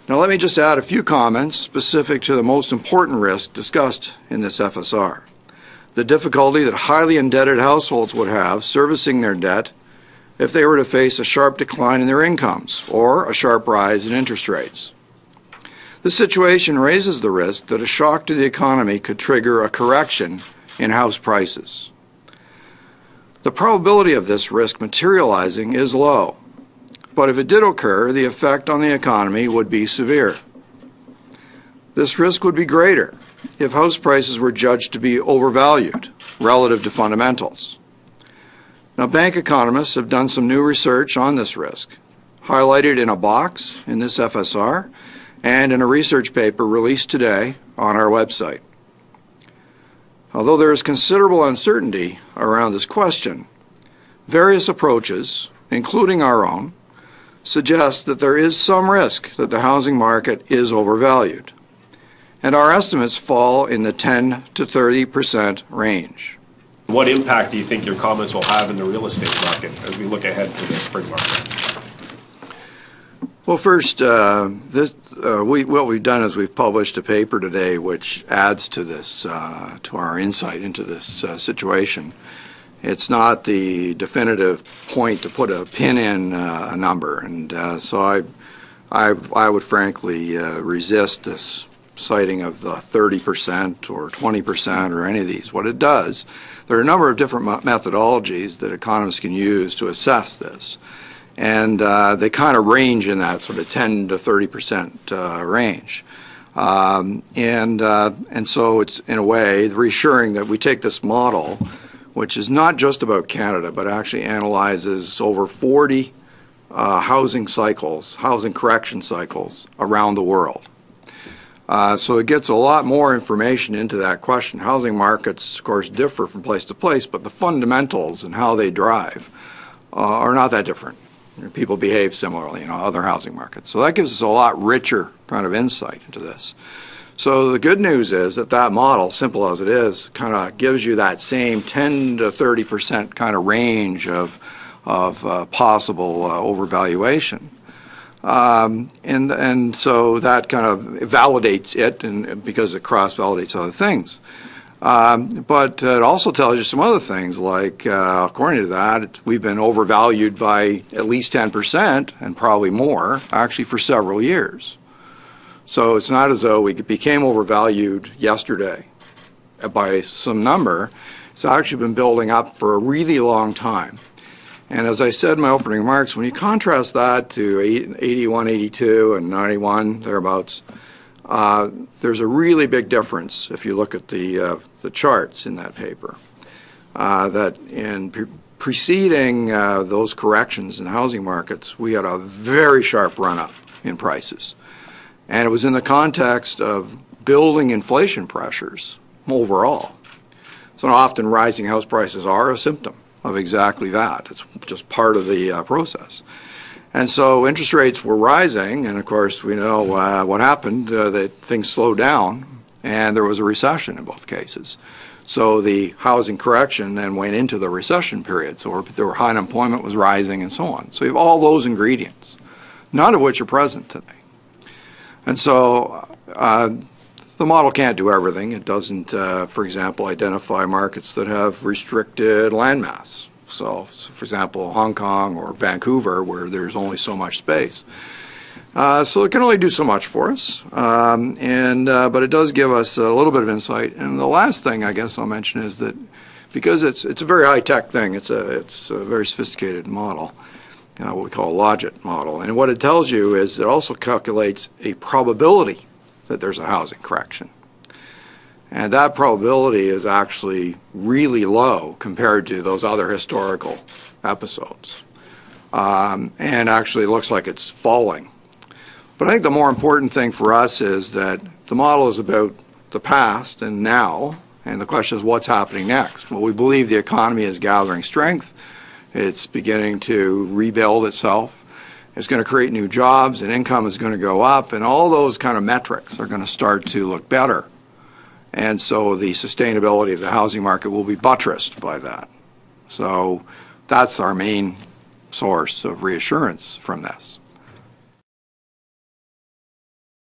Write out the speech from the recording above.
Now let me just add a few comments specific to the most important risk discussed in this FSR. The difficulty that highly indebted households would have servicing their debt if they were to face a sharp decline in their incomes or a sharp rise in interest rates. This situation raises the risk that a shock to the economy could trigger a correction in house prices. The probability of this risk materializing is low, but if it did occur, the effect on the economy would be severe. This risk would be greater if house prices were judged to be overvalued relative to fundamentals. Now, bank economists have done some new research on this risk, highlighted in a box in this FSR and in a research paper released today on our website. Although there is considerable uncertainty around this question, various approaches, including our own, suggest that there is some risk that the housing market is overvalued, and our estimates fall in the 10 to 30% range. What impact do you think your comments will have in the real estate market as we look ahead to the spring market? Well, first, what we've done is we've published a paper today which adds to this, to our insight into this situation. It's not the definitive point to put a pin in a number, and so I would frankly resist this citing of the 30% or 20% or any of these. What it does, there are a number of different methodologies that economists can use to assess this, and they kind of range in that sort of 10 to 30% range. And so it's in a way reassuring that we take this model, which is not just about Canada, but actually analyzes over 40 housing cycles, housing correction cycles around the world. So it gets a lot more information into that question. Housing markets, of course, differ from place to place, but the fundamentals and how they drive are not that different. People behave similarly in other housing markets. So that gives us a lot richer kind of insight into this. So the good news is that that model, simple as it is, kind of gives you that same 10 to 30% kind of range of possible overvaluation. And so that kind of validates it, and because it cross-validates other things. But it also tells you some other things, like according to that, we've been overvalued by at least 10% and probably more, actually, for several years. So it's not as though we became overvalued yesterday by some number. It's actually been building up for a really long time. And as I said in my opening remarks, when you contrast that to 81, 82, and 91, thereabouts, there's a really big difference if you look at the charts in that paper. That in preceding those corrections in housing markets, we had a very sharp run-up in prices. And it was in the context of building inflation pressures overall. So often rising house prices are a symptom of exactly that. It's just part of the process. And so interest rates were rising, and of course we know what happened, that things slowed down, and there was a recession in both cases. So the housing correction then went into the recession period, so there were high unemployment was rising and so on. So you have all those ingredients, none of which are present today. And so the model can't do everything. It doesn't, for example, identify markets that have restricted landmass. So, for example, Hong Kong or Vancouver, where there's only so much space. So it can only do so much for us, but it does give us a little bit of insight. And the last thing I guess I'll mention is that because it's a very high-tech thing, it's a very sophisticated model, what we call a logit model. And what it tells you is it also calculates a probability that there's a housing correction. And that probability is actually really low compared to those other historical episodes. And actually looks like it's falling. But I think the more important thing for us is that the model is about the past and now, and the question is what's happening next. Well, we believe the economy is gathering strength. It's beginning to rebuild itself. It's going to create new jobs, and income is going to go up, and all those kind of metrics are going to start to look better. And so the sustainability of the housing market will be buttressed by that. So that's our main source of reassurance from this.